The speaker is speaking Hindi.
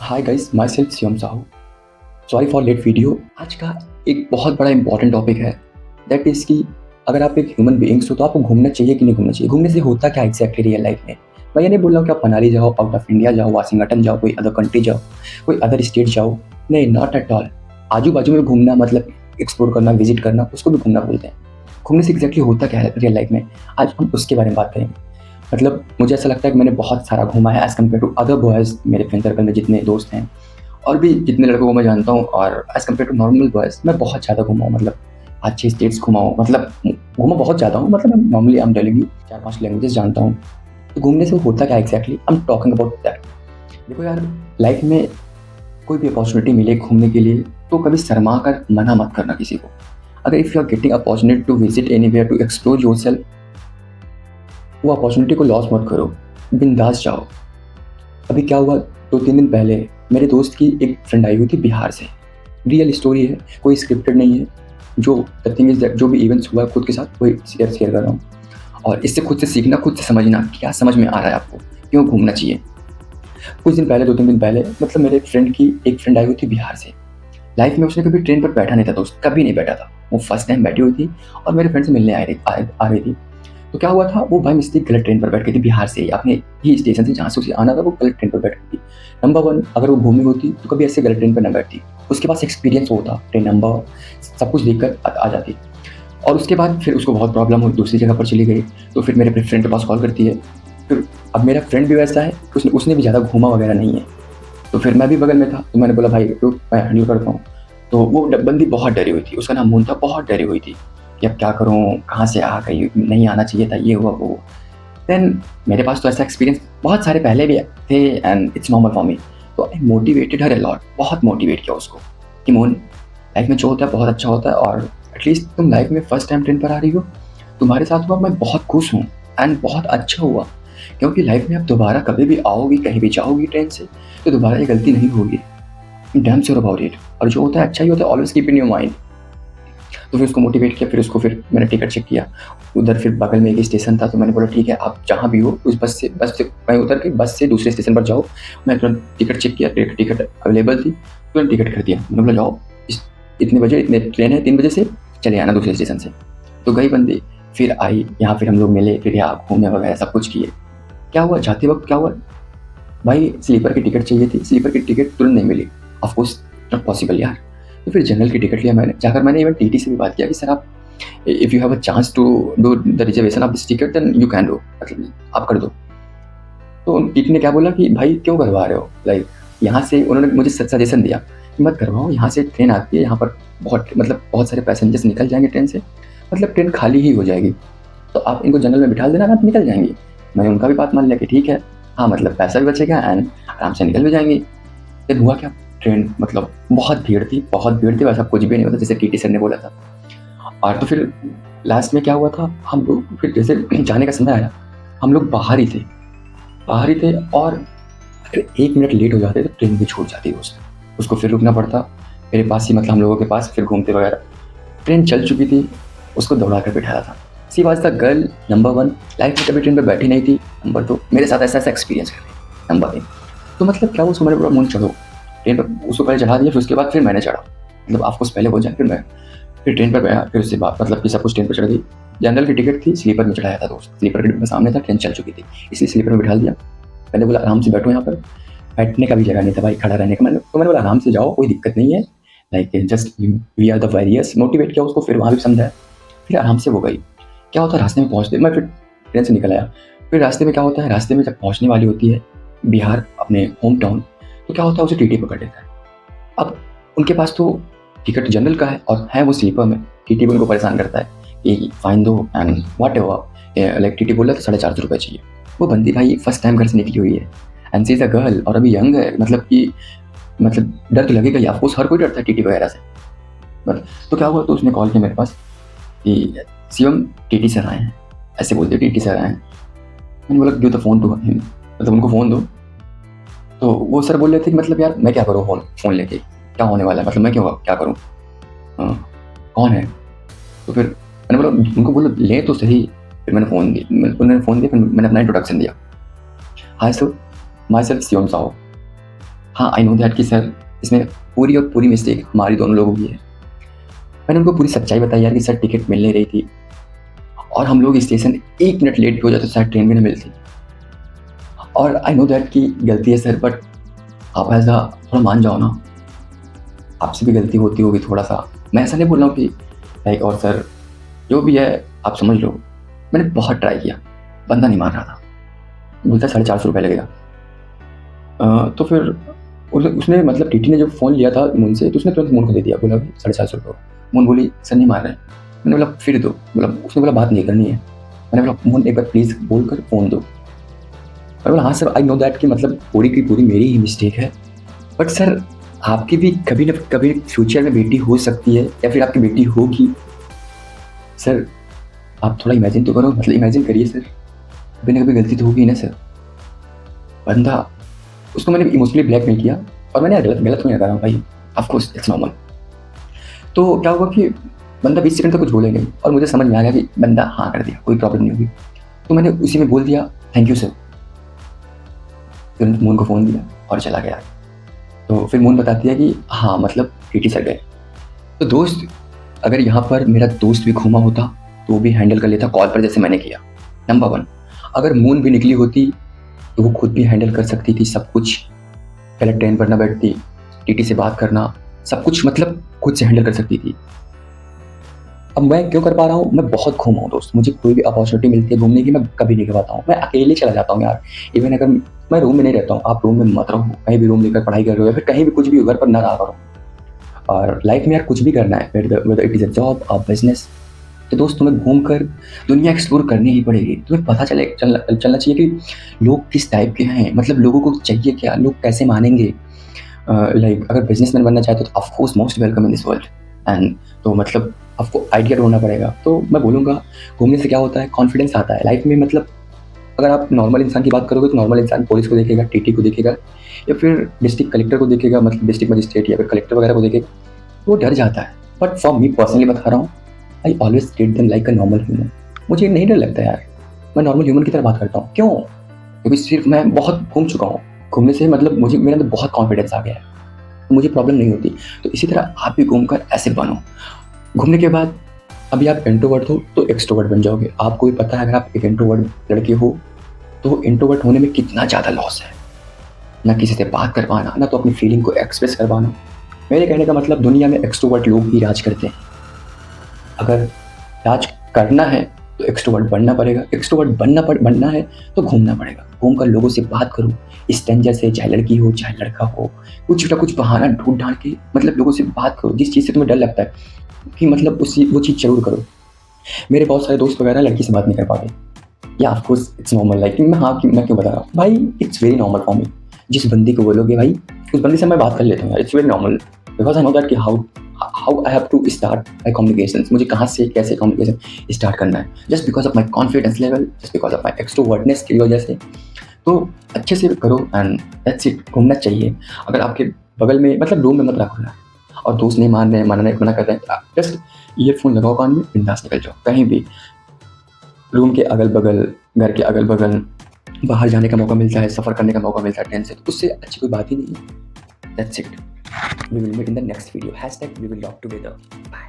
Hi guys, myself Shivam Sahu. Sorry for late video. आज का एक बहुत बड़ा इंपॉर्टेंट टॉपिक है, दैट इज़ कि अगर आप एक ह्यूमन बीइंग्स हो तो आपको घूमना चाहिए कि नहीं घूमना चाहिए। घूमने से होता क्या एग्जैक्टली रियल लाइफ में। मैं ये नहीं बोल रहा हूँ कि आप मनाली जाओ, आउट ऑफ इंडिया जाओ, वाशिंगटन जाओ, कोई अदर कंट्री जाओ, कोई अदर स्टेट जाओ। नहीं, नॉट एट ऑल। आजू बाजू में घूमना मतलब एक्सप्लोर करना, विजिट करना, उसको भी घूमना बोलते हैं। घूमने से एग्जैक्टली होता क्या है रियल लाइफ में, आज हम उसके बारे में बात करेंगे। मतलब मुझे ऐसा लगता है कि मैंने बहुत सारा घूमा है as compare to other boys. मेरे फ्रेंड सर्कल में जितने दोस्त हैं और भी जितने लड़कों को मैं जानता हूँ, और as compare to normal boys मैं बहुत ज़्यादा घूमा हूँ। मतलब अच्छे स्टेट्स घुमा हूँ, मतलब घूमा बहुत ज़्यादा हूँ। मतलब मैं normally I am telling you 4-5 languages जानता हूँ। तो घूमने से होता क्या exactly, I am talking about that. देखो यार, लाइफ में कोई भी अपॉर्चुनिटी मिले घूमने के लिए तो कभी शर्मा कर मना मत करना किसी को। अगर if you are getting opportunity to visit anywhere to explore yourself, वो अपॉर्चुनिटी को लॉस मत करो, बिंदास जाओ। अभी क्या हुआ, 2-3 दिन पहले मेरे दोस्त की एक फ्रेंड आई हुई थी बिहार से। रियल स्टोरी है, कोई स्क्रिप्टेड नहीं है। जो द थिंग इज़ दैट जो भी इवेंट्स हुआ है खुद के साथ वही शेयर कर रहा हूँ। और इससे खुद से सीखना, खुद से समझना, क्या समझ में आ रहा है आपको, क्यों घूमना चाहिए। कुछ दिन पहले, 2-3 दिन पहले, मतलब मेरे फ्रेंड की एक फ्रेंड आई हुई थी बिहार से। लाइफ में उसने कभी ट्रेन पर बैठा नहीं था दोस्त, कभी नहीं बैठा था। वो फर्स्ट टाइम बैठी हुई थी और मेरे फ्रेंड से मिलने आ रही थी। तो क्या हुआ था, वो बाय मिस्टेक गलत ट्रेन पर बैठ गई थी। बिहार से ही अपने ही स्टेशन से जहाँ से उसे आना था वो गलत ट्रेन पर बैठ गई थी। नंबर 1, अगर वो घूमी होती तो कभी ऐसे गलत ट्रेन पर न बैठती। उसके पास एक्सपीरियंस होता, ट्रेन नंबर सब कुछ देखकर आ जाती। और उसके बाद फिर उसको बहुत प्रॉब्लम हुई, दूसरी जगह पर चली गई। तो फिर मेरे फ्रेंड के पास कॉल करती है। फिर अब मेरा फ्रेंड भी वैसा है, उसने भी ज़्यादा घूमा वगैरह नहीं है। तो फिर मैं भी बगल में था, तो मैंने बोला भाई रुक, मैं हैंडल करता हूँ। तो वो बंदी बहुत डरी हुई थी, उसका नाम मून था। बहुत डरी हुई थी कि अब क्या करूँ, कहाँ से आ गई, नहीं आना चाहिए था, ये हुआ वो हुआ। देन मेरे पास तो ऐसा एक्सपीरियंस बहुत सारे पहले भी थे and it's normal for me. तो आई मोटिवेटेड हर अ लॉट, बहुत मोटिवेट किया उसको कि मोहन, लाइफ में जो होता है बहुत अच्छा होता है, और एटलीस्ट तुम लाइफ में फर्स्ट टाइम ट्रेन पर आ रही हो, तुम्हारे साथ हुआ, मैं बहुत खुश हूँ एंड बहुत अच्छा हुआ। क्योंकि लाइफ में आप दोबारा कभी भी आओगी, कहीं भी जाओगी ट्रेन से, तो दोबारा ये गलती नहीं होगी। Damn sure about it. और जो होता है अच्छा ही होता है, always keep in your mind. तो फिर उसको मोटिवेट किया, फिर मैंने टिकट चेक किया। उधर फिर बगल में एक स्टेशन था, तो मैंने बोला ठीक है, आप जहाँ भी हो उस बस से मैं उतर के बस से दूसरे स्टेशन पर जाओ। मैं तुरंत टिकट चेक किया, टिकट अवेलेबल थी, तुरंत टिकट कर दिया। मैंने बोला जाओ, इतने बजे इतने ट्रेन है, 3 बजे से चले आना दूसरे स्टेशन से। तो गई बंदी, फिर आई यहाँ, फिर हम लोग मिले, फिर यहाँ घूमे वगैरह सब कुछ किए। क्या हुआ, जाते वक्त क्या हुआ भाई, स्लीपर की टिकट चाहिए थी, स्लीपर की टिकट तुरंत नहीं मिली। ऑफकोर्स नॉट पॉसिबल यार। तो फिर जनरल की टिकट लिया मैंने। जाकर मैंने इवन टीटी से भी बात किया कि सर आप, if you have a chance to do the reservation of this ticket then you can do, मतलब आप कर दो। तो टीटी ने क्या बोला कि भाई क्यों करवा रहे हो, लाइक यहाँ से उन्होंने मुझे सजेशन दिया कि मत करवाओ, यहाँ से ट्रेन आती है, यहाँ पर बहुत सारे पैसेंजर्स निकल जाएंगे ट्रेन से, मतलब ट्रेन खाली ही हो जाएगी, तो आप इनको जनरल में बिठा देना, आप निकल जाएंगे। मैंने उनका भी बात मान लिया कि ठीक है, हाँ मतलब पैसा भी बचेगा एंड आराम से निकल भी जाएंगे। फिर हुआ क्या, ट्रेन मतलब बहुत भीड़ थी, बहुत भीड़ थी, वैसा कुछ भी नहीं होता जैसे टीटी सर ने बोला था। और तो फिर लास्ट में क्या हुआ था, हम लोग फिर जैसे जाने का समय आया, हम लोग बाहर ही थे, और अगर 1 मिनट लेट हो जाते तो ट्रेन भी छूट जाती है उसको फिर रुकना पड़ता मेरे पास ही, मतलब हम लोगों के पास, फिर घूमते वगैरह। ट्रेन चल चुकी थी, उसको दौड़ा कर बिठाया था। She was the girl number 1। Life में कभी ट्रेन पर बैठी नहीं थी। नंबर 2, मेरे साथ ऐसा एक्सपीरियंस है। नंबर 1, तो मतलब क्या, उसको मैंने बोला मुझे चढ़ो ट्रेन पर, उसको पहले चढ़ा दिया, फिर उसके बाद फिर मैंने चढ़ा, मतलब आपको पहले हो जाए फिर ट्रेन पर गया, फिर उससे बात, मतलब कि सब कुछ ट्रेन पर चढ़ गई। जनरल की टिकट थी, स्लीपर में चढ़ाया था दोस्त, स्लीपर की डिब्बा सामने था, ट्रेन चल चुकी थी, इसलिए स्लीपर में बिठा दिया। मैंने बोला आराम से बैठो, यहाँ पर बैठने का भी जगह नहीं था भाई, खड़ा रहने का। मैंने बोला आराम से जाओ, कोई दिक्कत नहीं है, like just we are the warriors. Motivate किया उसको, फिर वहाँ भी समझाया, फिर आराम से वो गई। क्या होता है, रास्ते में पहुँचते, मैं फिर ट्रेन से निकल आया। फिर रास्ते में क्या होता है, रास्ते में जब पहुँचने वाली होती है बिहार, अपने होम टाउन, तो क्या होता है, उसे टीटी पकड़ लेता है। अब उनके पास तो टिकट जनरल का है और है वो स्लीपर में। टीटी भी उनको परेशान करता है कि फाइन दो and what ever, like TT बोला तो 450 रुपये चाहिए। वो बंदी भाई फर्स्ट टाइम घर से निकली हुई है and she is a girl, और अभी यंग है, मतलब डर तो लगेगा ही, ऑफकोर्स हर कोई डरता है टीटी वगैरह से। बट तो क्या हुआ, तो उसने कॉल किया मेरे पास कि शिवम टीटी सर आए हैं, ऐसे बोलते टीटी सर आए हैं। मैंने बोला give the phone to him, मतलब उनको फ़ोन दो। तो वो सर बोल रहे थे कि मतलब यार मैं क्या करूँ, फ़ोन लेके क्या होने वाला है, मतलब मैं क्या करूँ, कौन है। तो फिर मैंने बोला उनको बोलो ले तो सही। फिर मैंने फ़ोन दिया, फिर मैंने अपना इंट्रोडक्शन दिया। Hi sir, my self Shivam Sahu. हाँ, आई नो दैट कि सर इसमें पूरी और पूरी मिस्टेक हमारी दोनों लोगों की है। मैंने उनको पूरी सच्चाई बताई यार कि सर टिकट मिल नहीं रही थी और हम लोग स्टेशन 1 मिनट लेट भी हो जाते तो शायद ट्रेन भी ना मिलती। और आई नो दैट कि गलती है सर, बट आप ऐसा थोड़ा मान जाओ ना, आपसे भी गलती होती होगी थोड़ा-सा। मैं ऐसा नहीं बोल रहा हूँ कि लाइक और सर जो भी है आप समझ लो। मैंने बहुत ट्राई किया, बंदा नहीं मान रहा था। बोलता ₹450 लगेगा। तो फिर उसने मतलब टीटी ने जब फ़ोन लिया था मून से तो उसने तुरंत मून को दे दिया, बोला ₹450। मून बोली सर नहीं मान रहे हैं। मैंने बोला फिर दो, बोला उसने बोला बात नहीं करनी है। मैंने बोला मून एक बार प्लीज़ बोलकर फ़ोन दो। मैंने बोला हाँ सर, आई नो दैट कि मतलब पूरी की पूरी मेरी ही मिस्टेक है, बट सर आपकी भी कभी न कभी फ्यूचर में बेटी हो सकती है या फिर आपकी बेटी होगी। सर आप थोड़ा इमेजिन तो करो, मतलब इमेजिन करिए सर, कभी न कभी गलती तो होगी ना सर। बंदा उसको मैंने इमोशनली ब्लैकमेल किया और मैंने गलत गलत नहीं लगा रहा हूँ भाई, ऑफ कोर्स इट्स नॉर्मल। तो क्या हुआ कि बंदा 20 सेकंड तक कुछ बोला ही नहीं और मुझे समझ में आ गया कि बंदा हाँ कर दिया, कोई प्रॉब्लम नहीं होगी। तो मैंने उसी में बोल दिया थैंक यू सर। तुरंत मोहन को फ़ोन दिया और चला गया। तो फिर मोहन बताती है कि हाँ मतलब टीटी सर गए। तो दोस्त अगर यहाँ पर मेरा दोस्त भी घूमा होता तो वो भी हैंडल कर लेता कॉल पर जैसे मैंने किया। नंबर 1, अगर मून भी निकली होती तो वो खुद भी हैंडल कर सकती थी सब कुछ। पहले ट्रेन पर ना बैठती, टीटी से बात करना, सब कुछ मतलब खुद से हैंडल कर सकती थी। अब मैं क्यों कर पा रहा हूँ? मैं बहुत घूमा हूँ दोस्त, मुझे कोई भी अपॉर्चुनिटी मिलती है घूमने की मैं कभी नहीं गवाता हूँ। मैं अकेले चला जाता हूँ यार। इवन अगर मैं रूम में नहीं रहता हूँ, आप रूम में मत रहो, कहीं भी रूम लेकर पढ़ाई कर रहे हो या फिर कहीं भी कुछ भी हो, घर पर ना रहा करो। और लाइफ में यार कुछ भी करना है, whether it is a job और बिजनेस, तो दोस्त तुम्हें घूमकर दुनिया एक्सप्लोर करनी ही पड़ेगी। तुम्हें पता चलना चाहिए कि लोग किस टाइप के हैं, मतलब लोगों को चाहिए क्या, लोग कैसे मानेंगे। लाइक अगर बिजनेसमैन बनना चाहते हो तो of course most welcome in this world. And तो मतलब आपको आइडिया ढूंढना पड़ेगा। तो मैं बोलूँगा घूमने से क्या होता है, कॉन्फिडेंस आता है लाइफ में। मतलब अगर आप नॉर्मल इंसान की बात करोगे तो नॉर्मल इंसान पुलिस को देखेगा, टीटी को देखेगा या फिर डिस्ट्रिक्ट कलेक्टर को देखेगा, मतलब डिस्ट्रिक्ट मजिस्ट्रेट या फिर कलेक्टर वगैरह को देखेगा, तो वो डर जाता है। बट फॉर मी पर्सनली बता रहा हूँ, I always treat them like a normal human. मुझे नहीं डर लगता यार, मैं नॉर्मल ह्यूमन की तरह बात करता हूँ। क्यों? क्योंकि सिर्फ मैं बहुत घूम चुका हूँ। घूमने से मतलब मुझे मेरे अंदर बहुत कॉन्फिडेंस आ गया है, तो मुझे प्रॉब्लम नहीं होती। तो इसी तरह आप भी घूमकर ऐसे बनो। घूमने के बाद अभी आप इंट्रोवर्ट हो तो एक्सट्रोवर्ट बन जाओगे। आपको भी पता है अगर आप एक इंट्रोवर्ट लड़के हो तो इंट्रोवर्ट होने में कितना ज़्यादा लॉस है। ना किसी से बात कर पाना, ना तो अपनी फीलिंग को एक्सप्रेस कर पाना। मेरे कहने का मतलब दुनिया में एक्सट्रोवर्ट लोग ही राज करते हैं। अगर राज करना है तो एक्सट्रोवर्ट बनना पड़ेगा, एक्सट्रोवर्ट बनना है तो घूमना पड़ेगा। घूमकर लोगों से बात करो, स्ट्रेंजर से, चाहे लड़की हो चाहे लड़का हो, कुछ ना कुछ बहाना ढूंढ ढांड के मतलब लोगों से बात करो। जिस चीज़ से तुम्हें डर लगता है कि मतलब वो चीज़ जरूर करो। मेरे बहुत सारे दोस्त वगैरह लड़की से बात नहीं कर पाते, या of course it's normal. Like मैं क्यों बता रहा हूँ भाई, it's very normal for me. जिस बंदी को बोलोगे भाई उस बंदी से मैं बात कर लेता हूँ यार, it's very normal. Because I know that कि how I have to start my communication, मुझे कहाँ से कैसे कम्युनिकेशन स्टार्ट करना है। Just because of my confidence level, just because of my extrovertness की वजह से। तो अच्छे से करो एंड दैट्स इट। घूमना चाहिए। अगर आपके बगल में मतलब रूम में मत रखो ना, और दोस्त नहीं मान रहे हैं, मना कर रहे हैं, जस्ट ईयरफोन लगाओ कान में, बिंदास निकल जाओ कहीं भी। रूम के अगल बगल, घर के अगल बगल, बाहर जाने का मौका मिलता है, सफ़र करने का मौका मिलता है ट्रेन से, तो उससे अच्छी कोई बात ही नहीं है। That's it. We will meet in the next video. #we will talk together. Bye.